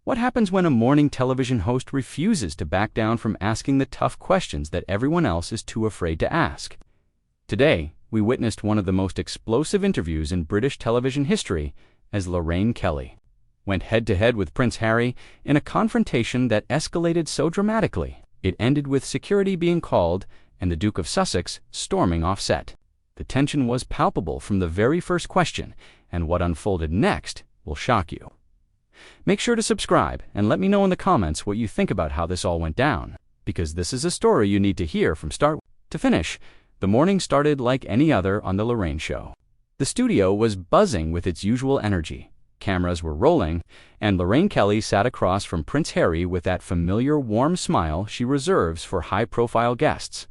What happens when a morning television host refuses to back down from asking the tough questions that everyone else is too afraid to ask? Today, we witnessed one of the most explosive interviews in British television history as Lorraine Kelly went head-to-head with Prince Harry in a confrontation that escalated so dramatically. It ended with security being called and the Duke of Sussex storming off set. The tension was palpable from the very first question, and what unfolded next will shock you. Make sure to subscribe and let me know in the comments what you think about how this all went down, because this is a story you need to hear from start to finish. The morning started like any other on The Lorraine Show. The studio was buzzing with its usual energy. Cameras were rolling, and Lorraine Kelly sat across from Prince Harry with that familiar warm smile she reserves for high-profile guests.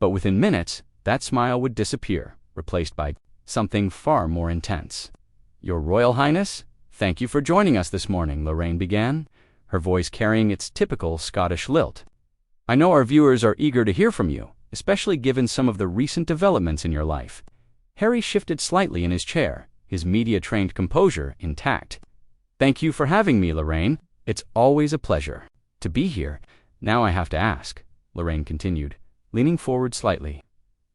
But within minutes, that smile would disappear, replaced by something far more intense. "Your Royal Highness, thank you for joining us this morning," Lorraine began, her voice carrying its typical Scottish lilt. "I know our viewers are eager to hear from you, especially given some of the recent developments in your life." Harry shifted slightly in his chair, his media-trained composure intact. "Thank you for having me, Lorraine. It's always a pleasure to be here. Now I have to ask," Lorraine continued, leaning forward slightly.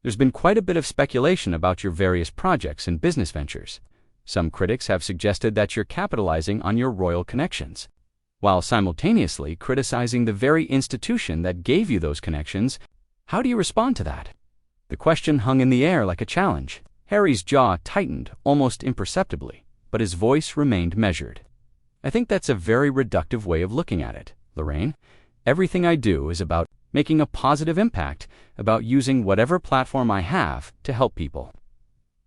"There's been quite a bit of speculation about your various projects and business ventures. Some critics have suggested that you're capitalizing on your royal connections, while simultaneously criticizing the very institution that gave you those connections. How do you respond to that?" The question hung in the air like a challenge. Harry's jaw tightened almost imperceptibly, but his voice remained measured. "I think that's a very reductive way of looking at it, Lorraine. Everything I do is about making a positive impact, about using whatever platform I have to help people.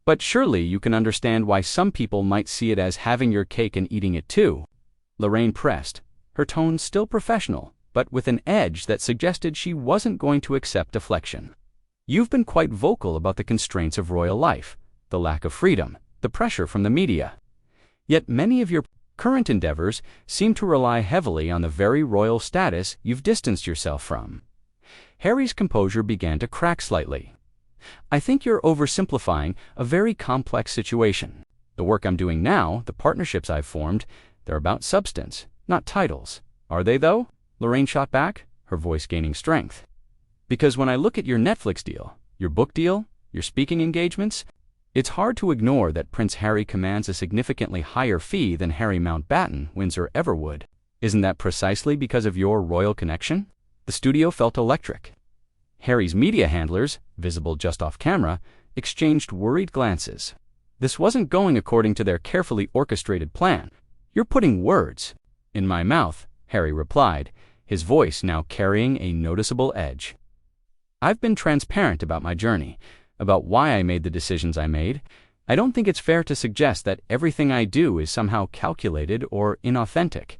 But surely you can understand why some people might see it as having your cake and eating it too." Lorraine pressed, her tone still professional, but with an edge that suggested she wasn't going to accept deflection. "You've been quite vocal about the constraints of royal life, the lack of freedom, the pressure from the media. Yet many of your current endeavors seem to rely heavily on the very royal status you've distanced yourself from." Harry's composure began to crack slightly. "I think you're oversimplifying a very complex situation. The work I'm doing now, the partnerships I've formed, they're about substance, not titles." "Are they, though?" Lorraine shot back, her voice gaining strength. "Because when I look at your Netflix deal, your book deal, your speaking engagements, it's hard to ignore that Prince Harry commands a significantly higher fee than Harry Mountbatten, Windsor ever would. Isn't that precisely because of your royal connection?" The studio felt electric. Harry's media handlers, visible just off camera, exchanged worried glances. This wasn't going according to their carefully orchestrated plan. "You're putting words in my mouth," Harry replied, his voice now carrying a noticeable edge. "I've been transparent about my journey, about why I made the decisions I made. I don't think it's fair to suggest that everything I do is somehow calculated or inauthentic."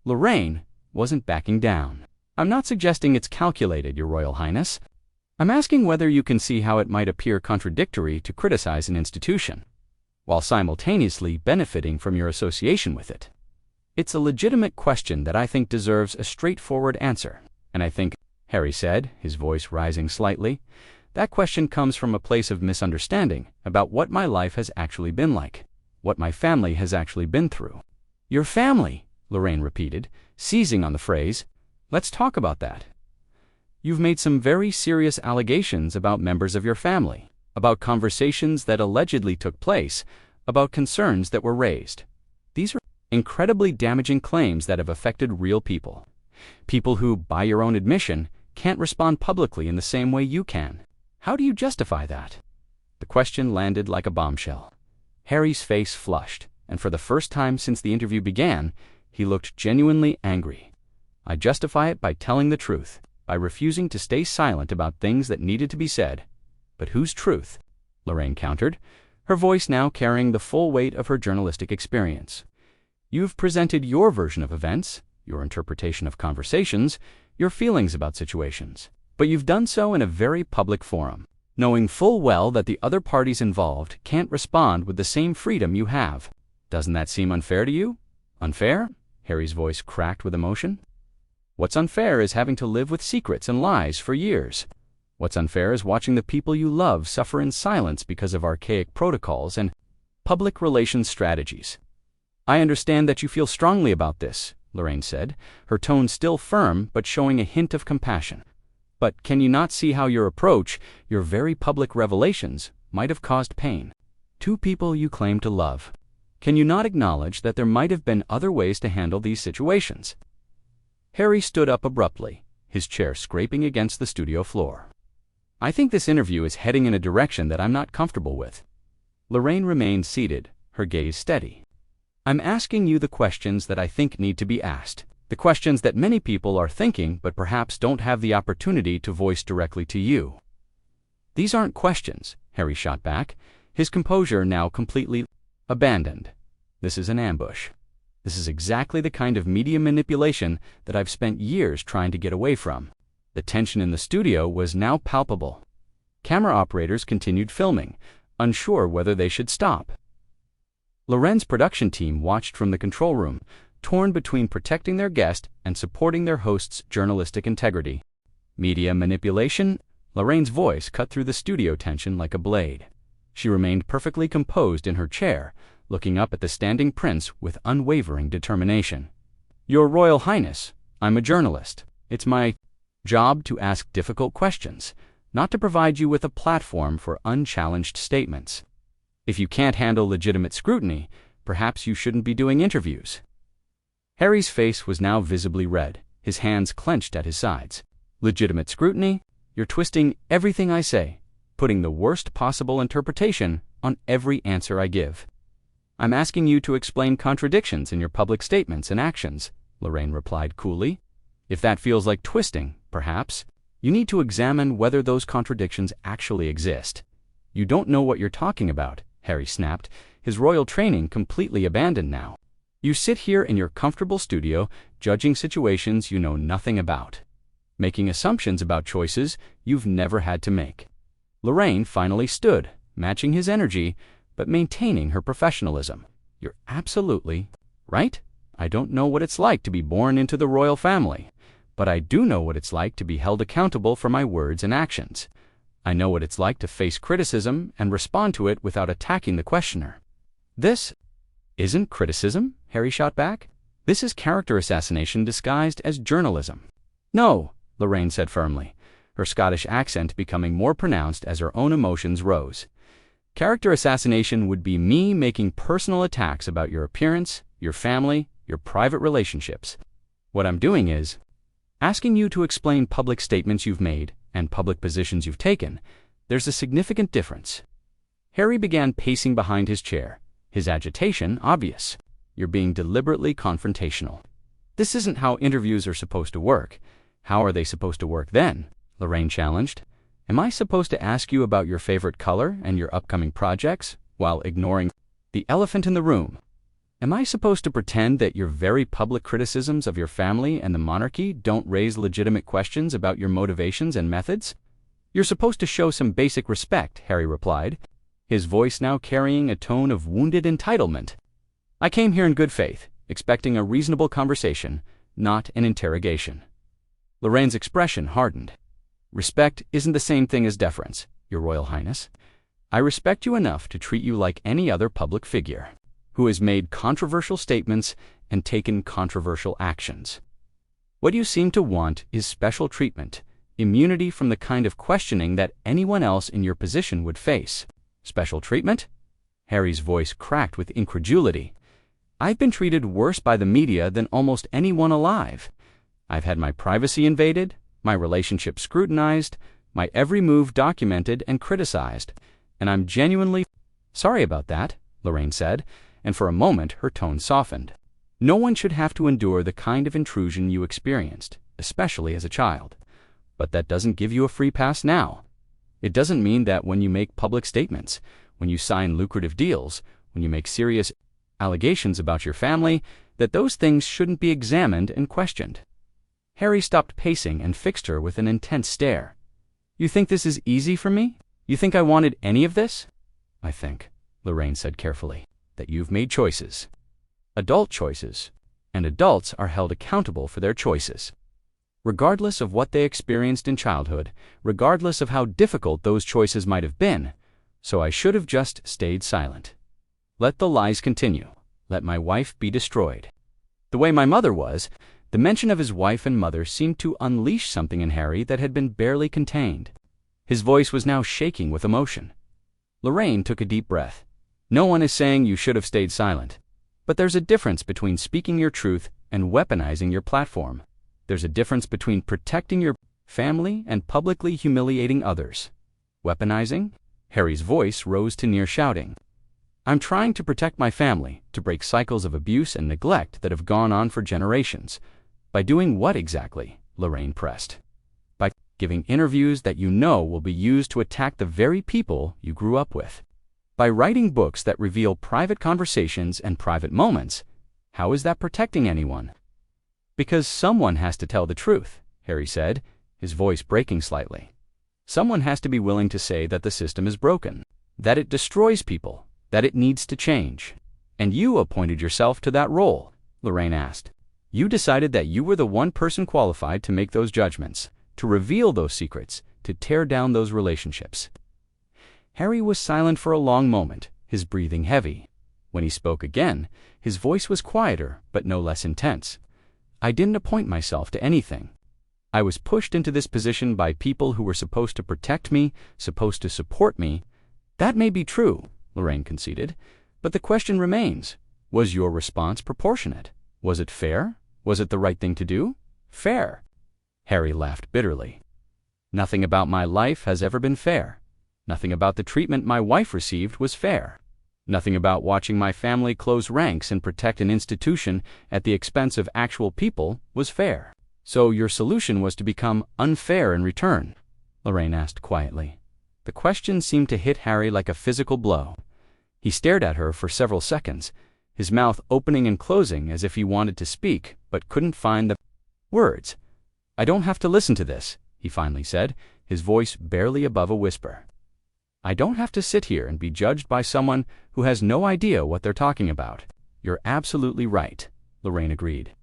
Lorraine wasn't backing down. "I'm not suggesting it's calculated, Your Royal Highness. I'm asking whether you can see how it might appear contradictory to criticize an institution, while simultaneously benefiting from your association with it. It's a legitimate question that I think deserves a straightforward answer, and I think," Harry said, his voice rising slightly, "that question comes from a place of misunderstanding about what my life has actually been like, what my family has actually been through." "Your family," Lorraine repeated, seizing on the phrase. "Let's talk about that. You've made some very serious allegations about members of your family, about conversations that allegedly took place, about concerns that were raised. These are incredibly damaging claims that have affected real people. People who, by your own admission, can't respond publicly in the same way you can. How do you justify that?" The question landed like a bombshell. Harry's face flushed, and for the first time since the interview began, he looked genuinely angry. "I justify it by telling the truth, by refusing to stay silent about things that needed to be said." "But whose truth?" Lorraine countered, her voice now carrying the full weight of her journalistic experience. "You've presented your version of events, your interpretation of conversations, your feelings about situations, but you've done so in a very public forum, knowing full well that the other parties involved can't respond with the same freedom you have. Doesn't that seem unfair to you?" "Unfair?" Harry's voice cracked with emotion. "What's unfair is having to live with secrets and lies for years. What's unfair is watching the people you love suffer in silence because of archaic protocols and public relations strategies." "I understand that you feel strongly about this," Lorraine said, her tone still firm but showing a hint of compassion. "But can you not see how your approach, your very public revelations, might have caused pain? Two people you claim to love. Can you not acknowledge that there might have been other ways to handle these situations?" Harry stood up abruptly, his chair scraping against the studio floor. "I think this interview is heading in a direction that I'm not comfortable with." Lorraine remained seated, her gaze steady. "I'm asking you the questions that I think need to be asked, the questions that many people are thinking but perhaps don't have the opportunity to voice directly to you." "These aren't questions," Harry shot back, his composure now completely abandoned. "This is an ambush. This is exactly the kind of media manipulation that I've spent years trying to get away from." The tension in the studio was now palpable. Camera operators continued filming, unsure whether they should stop. Lorraine's production team watched from the control room, torn between protecting their guest and supporting their host's journalistic integrity. Media manipulation? Lorraine's voice cut through the studio tension like a blade. She remained perfectly composed in her chair, looking up at the standing prince with unwavering determination. "Your Royal Highness, I'm a journalist. It's my job to ask difficult questions, not to provide you with a platform for unchallenged statements. If you can't handle legitimate scrutiny, perhaps you shouldn't be doing interviews." Harry's face was now visibly red, his hands clenched at his sides. "Legitimate scrutiny? You're twisting everything I say, putting the worst possible interpretation on every answer I give." "I'm asking you to explain contradictions in your public statements and actions," Lorraine replied coolly. "If that feels like twisting, perhaps, you need to examine whether those contradictions actually exist." "You don't know what you're talking about," Harry snapped, his royal training completely abandoned now. "You sit here in your comfortable studio, judging situations you know nothing about, making assumptions about choices you've never had to make." Lorraine finally stood, matching his energy, but maintaining her professionalism. "You're absolutely right. I don't know what it's like to be born into the royal family, but I do know what it's like to be held accountable for my words and actions. I know what it's like to face criticism and respond to it without attacking the questioner." "This isn't criticism," Harry shot back. "This is character assassination disguised as journalism." "No," Lorraine said firmly, her Scottish accent becoming more pronounced as her own emotions rose. "Character assassination would be me making personal attacks about your appearance, your family, your private relationships. What I'm doing is asking you to explain public statements you've made and public positions you've taken. There's a significant difference." Harry began pacing behind his chair, his agitation obvious. "You're being deliberately confrontational. This isn't how interviews are supposed to work. How are they supposed to work then?" Lorraine challenged. "Am I supposed to ask you about your favorite color and your upcoming projects while ignoring the elephant in the room? Am I supposed to pretend that your very public criticisms of your family and the monarchy don't raise legitimate questions about your motivations and methods?" "You're supposed to show some basic respect," Harry replied, his voice now carrying a tone of wounded entitlement. "I came here in good faith, expecting a reasonable conversation, not an interrogation." Lorraine's expression hardened. "Respect isn't the same thing as deference, Your Royal Highness. I respect you enough to treat you like any other public figure who has made controversial statements and taken controversial actions. What you seem to want is special treatment, immunity from the kind of questioning that anyone else in your position would face." "Special treatment?" Harry's voice cracked with incredulity. "I've been treated worse by the media than almost anyone alive. I've had my privacy invaded, my relationship scrutinized, my every move documented and criticized, and I'm genuinely sorry about that," Lorraine said, and for a moment her tone softened. "No one should have to endure the kind of intrusion you experienced, especially as a child. But that doesn't give you a free pass now. It doesn't mean that when you make public statements, when you sign lucrative deals, when you make serious allegations about your family, that those things shouldn't be examined and questioned." Harry stopped pacing and fixed her with an intense stare. "You think this is easy for me? You think I wanted any of this?" "I think," Lorraine said carefully, "that you've made choices. Adult choices. And adults are held accountable for their choices, regardless of what they experienced in childhood, regardless of how difficult those choices might have been. So I should have just stayed silent. Let the lies continue. Let my wife be destroyed." The The way my mother was, the mention of his wife and mother seemed to unleash something in Harry that had been barely contained. His voice was now shaking with emotion. Lorraine took a deep breath. No one is saying you should have stayed silent. But there's a difference between speaking your truth and weaponizing your platform. There's a difference between protecting your family and publicly humiliating others. Weaponizing? Harry's voice rose to near shouting. I'm trying to protect my family, to break cycles of abuse and neglect that have gone on for generations. By doing what exactly? Lorraine pressed. By giving interviews that you know will be used to attack the very people you grew up with. By writing books that reveal private conversations and private moments. How is that protecting anyone? Because someone has to tell the truth, Harry said, his voice breaking slightly. Someone has to be willing to say that the system is broken, that it destroys people, that it needs to change. And you appointed yourself to that role, Lorraine asked. You decided that you were the one person qualified to make those judgments, to reveal those secrets, to tear down those relationships. Harry was silent for a long moment, his breathing heavy. When he spoke again, his voice was quieter but no less intense. I didn't appoint myself to anything. I was pushed into this position by people who were supposed to protect me, supposed to support me. That may be true, Lorraine conceded, but the question remains, was your response proportionate? Was it fair? Was it the right thing to do? Fair. Harry laughed bitterly. Nothing about my life has ever been fair. Nothing about the treatment my wife received was fair. Nothing about watching my family close ranks and protect an institution at the expense of actual people was fair. So your solution was to become unfair in return? Lorraine asked quietly. The question seemed to hit Harry like a physical blow. He stared at her for several seconds, his mouth opening and closing as if he wanted to speak, but couldn't find the words. I don't have to listen to this, he finally said, his voice barely above a whisper. I don't have to sit here and be judged by someone who has no idea what they're talking about. You're absolutely right, Lorraine agreed.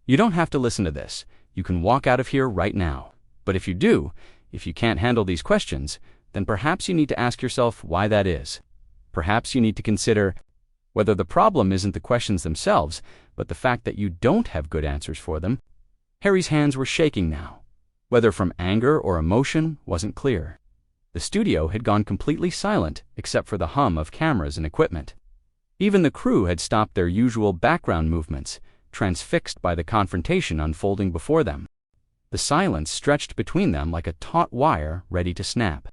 You don't have to listen to this. You can walk out of here right now. But if you do, if you can't handle these questions, then perhaps you need to ask yourself why that is. Perhaps you need to consider whether the problem isn't the questions themselves, but the fact that you don't have good answers for them. Harry's hands were shaking now. Whether from anger or emotion wasn't clear. The studio had gone completely silent except for the hum of cameras and equipment. Even the crew had stopped their usual background movements, transfixed by the confrontation unfolding before them. The silence stretched between them like a taut wire ready to snap.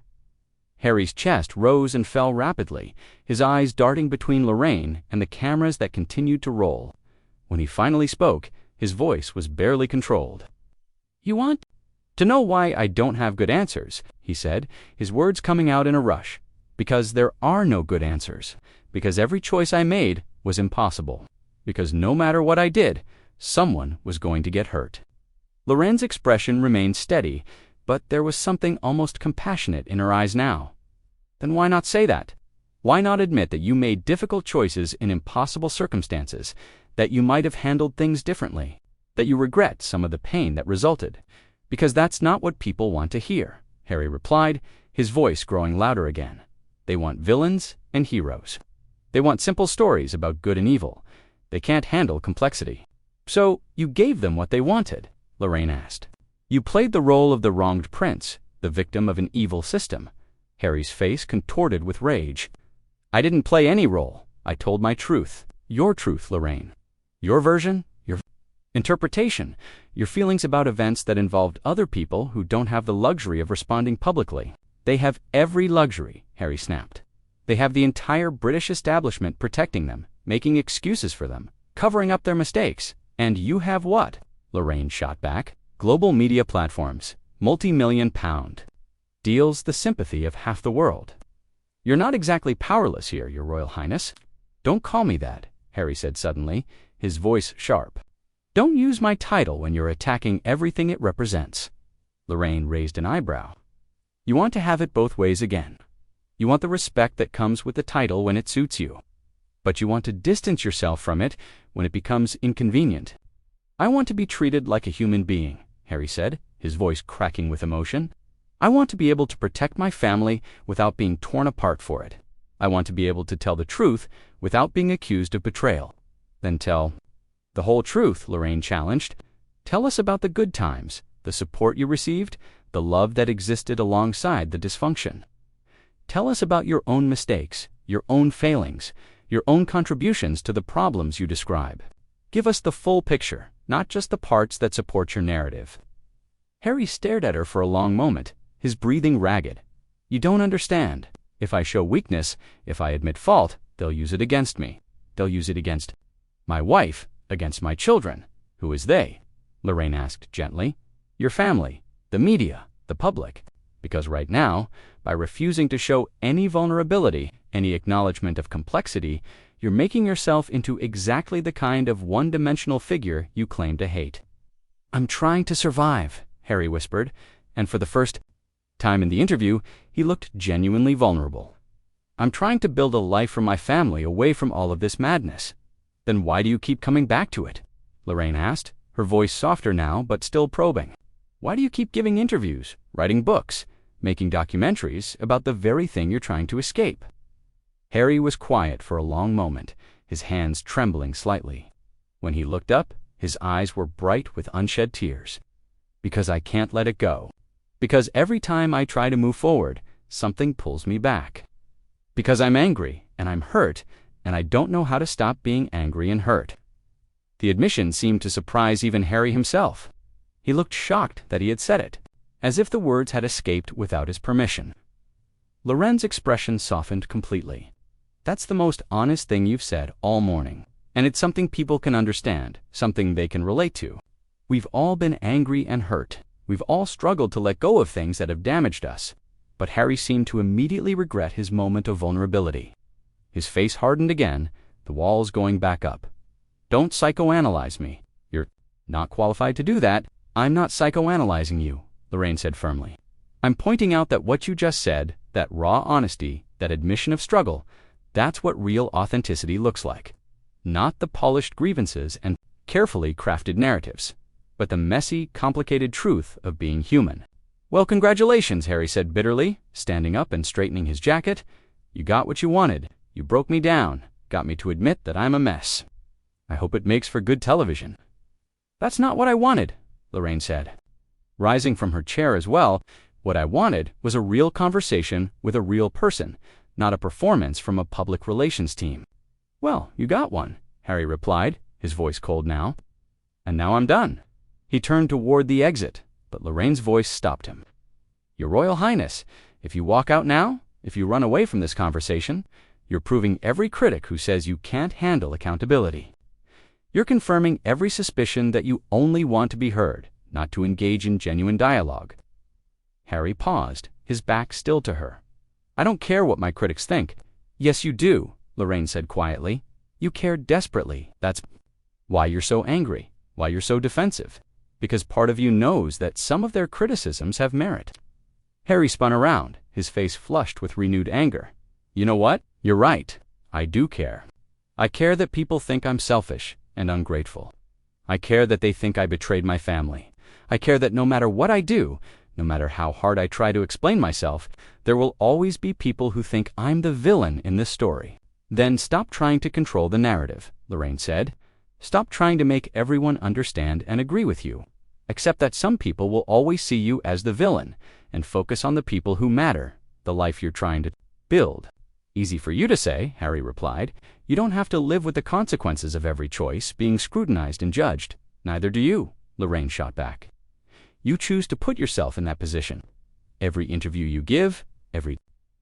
Harry's chest rose and fell rapidly, his eyes darting between Lorraine and the cameras that continued to roll. When he finally spoke, his voice was barely controlled. You want to know why I don't have good answers, he said, his words coming out in a rush. Because there are no good answers. Because every choice I made was impossible. Because no matter what I did, someone was going to get hurt. Lorraine's expression remained steady, but there was something almost compassionate in her eyes now. Then why not say that? Why not admit that you made difficult choices in impossible circumstances, that you might have handled things differently, that you regret some of the pain that resulted? Because that's not what people want to hear, Harry replied, his voice growing louder again. They want villains and heroes. They want simple stories about good and evil. They can't handle complexity. So you gave them what they wanted, Lorraine asked. You played the role of the wronged prince, the victim of an evil system. Harry's face contorted with rage. I didn't play any role. I told my truth. Your truth, Lorraine. Your version, your interpretation, your feelings about events that involved other people who don't have the luxury of responding publicly. They have every luxury, Harry snapped. They have the entire British establishment protecting them, making excuses for them, covering up their mistakes. And you have what? Lorraine shot back. Global media platforms, multi-million-pound deals, the sympathy of half the world. You're not exactly powerless here, Your Royal Highness. Don't call me that, Harry said suddenly, his voice sharp. Don't use my title when you're attacking everything it represents. Lorraine raised an eyebrow. You want to have it both ways again. You want the respect that comes with the title when it suits you. But you want to distance yourself from it when it becomes inconvenient. I want to be treated like a human being, Harry said, his voice cracking with emotion. I want to be able to protect my family without being torn apart for it. I want to be able to tell the truth without being accused of betrayal. Then tell The whole truth, Lorraine challenged. Tell us about the good times, the support you received, the love that existed alongside the dysfunction. Tell us about your own mistakes, your own failings, your own contributions to the problems you describe. Give us the full picture, not just the parts that support your narrative. Harry stared at her for a long moment, his breathing ragged. You don't understand. If I show weakness, if I admit fault, they'll use it against me. They'll use it against my wife, against my children. Who is they? Lorraine asked gently. Your family, the media, the public. Because right now, by refusing to show any vulnerability, any acknowledgement of complexity, you're making yourself into exactly the kind of one-dimensional figure you claim to hate. I'm trying to survive, Harry whispered, and for the first time in the interview, he looked genuinely vulnerable. I'm trying to build a life for my family away from all of this madness. Then why do you keep coming back to it? Lorraine asked, her voice softer now but still probing. Why do you keep giving interviews, writing books, making documentaries about the very thing you're trying to escape? Harry was quiet for a long moment, his hands trembling slightly. When he looked up, his eyes were bright with unshed tears. Because I can't let it go. Because every time I try to move forward, something pulls me back. Because I'm angry, and I'm hurt, and I don't know how to stop being angry and hurt. The admission seemed to surprise even Harry himself. He looked shocked that he had said it, as if the words had escaped without his permission. Lorraine's expression softened completely. That's the most honest thing you've said all morning, and it's something people can understand, something they can relate to. We've all been angry and hurt. We've all struggled to let go of things that have damaged us. But Harry seemed to immediately regret his moment of vulnerability. His face hardened again, the walls going back up. Don't psychoanalyze me. You're not qualified to do that. I'm not psychoanalyzing you, Lorraine said firmly. I'm pointing out that what you just said, that raw honesty, that admission of struggle, that's what real authenticity looks like. Not the polished grievances and carefully crafted narratives, but the messy, complicated truth of being human. Well, congratulations, Harry said bitterly, standing up and straightening his jacket. You got what you wanted. You broke me down, got me to admit that I'm a mess. I hope it makes for good television. That's not what I wanted, Lorraine said. Rising from her chair as well, what I wanted was a real conversation with a real person, not a performance from a public relations team. Well, you got one, Harry replied, his voice cold now. And now I'm done. He turned toward the exit, but Lorraine's voice stopped him. Your Royal Highness, if you walk out now, if you run away from this conversation, you're proving every critic who says you can't handle accountability. You're confirming every suspicion that you only want to be heard, not to engage in genuine dialogue. Harry paused, his back still to her. I don't care what my critics think. Yes, you do, Lorraine said quietly. You care desperately. That's why you're so angry, why you're so defensive. Because part of you knows that some of their criticisms have merit. Harry spun around, his face flushed with renewed anger. You know what? You're right. I do care. I care that people think I'm selfish and ungrateful. I care that they think I betrayed my family. I care that no matter what I do, no matter how hard I try to explain myself, there will always be people who think I'm the villain in this story. Then stop trying to control the narrative, Lorraine said. Stop trying to make everyone understand and agree with you. Accept that some people will always see you as the villain, and focus on the people who matter, the life you're trying to build. Easy for you to say, Harry replied. You don't have to live with the consequences of every choice being scrutinized and judged. Neither do you, Lorraine shot back. You choose to put yourself in that position. Every interview you give, every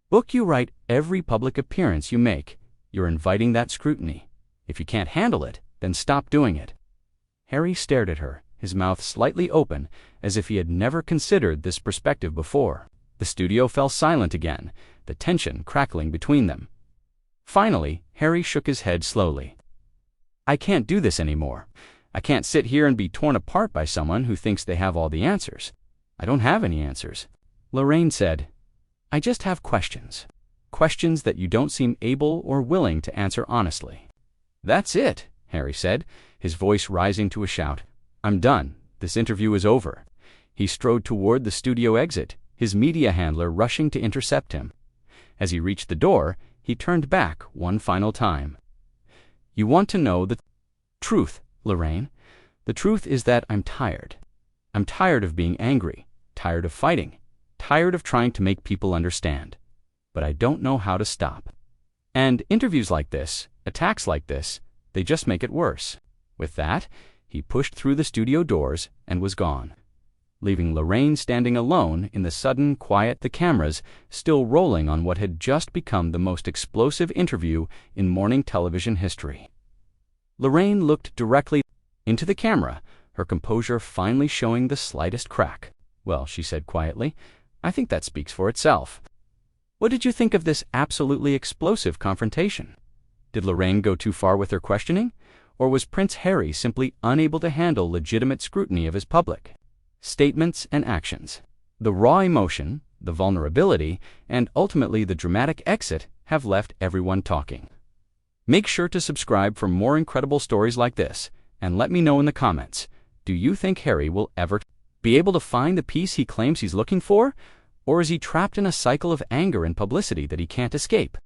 book you write, every public appearance you make, you're inviting that scrutiny. If you can't handle it, then stop doing it. Harry stared at her, his mouth slightly open, as if he had never considered this perspective before. The studio fell silent again, the tension crackling between them. Finally, Harry shook his head slowly. I can't do this anymore. I can't sit here and be torn apart by someone who thinks they have all the answers. I don't have any answers. Lorraine said, I just have questions. Questions that you don't seem able or willing to answer honestly. That's it, Harry said, his voice rising to a shout. I'm done. This interview is over. He strode toward the studio exit, his media handler rushing to intercept him. As he reached the door, he turned back one final time. You want to know the truth, Lorraine, the truth is that I'm tired. I'm tired of being angry, tired of fighting, tired of trying to make people understand. But I don't know how to stop. And interviews like this, attacks like this, they just make it worse. With that, he pushed through the studio doors and was gone, leaving Lorraine standing alone in the sudden quiet, the cameras still rolling on what had just become the most explosive interview in morning television history. Lorraine looked directly into the camera, her composure finally showing the slightest crack. "Well," she said quietly, "I think that speaks for itself. What did you think of this absolutely explosive confrontation? Did Lorraine go too far with her questioning? Or was Prince Harry simply unable to handle legitimate scrutiny of his public statements and actions? The raw emotion, the vulnerability, and ultimately the dramatic exit have left everyone talking. Make sure to subscribe for more incredible stories like this, and let me know in the comments, do you think Harry will ever be able to find the peace he claims he's looking for? Or is he trapped in a cycle of anger and publicity that he can't escape?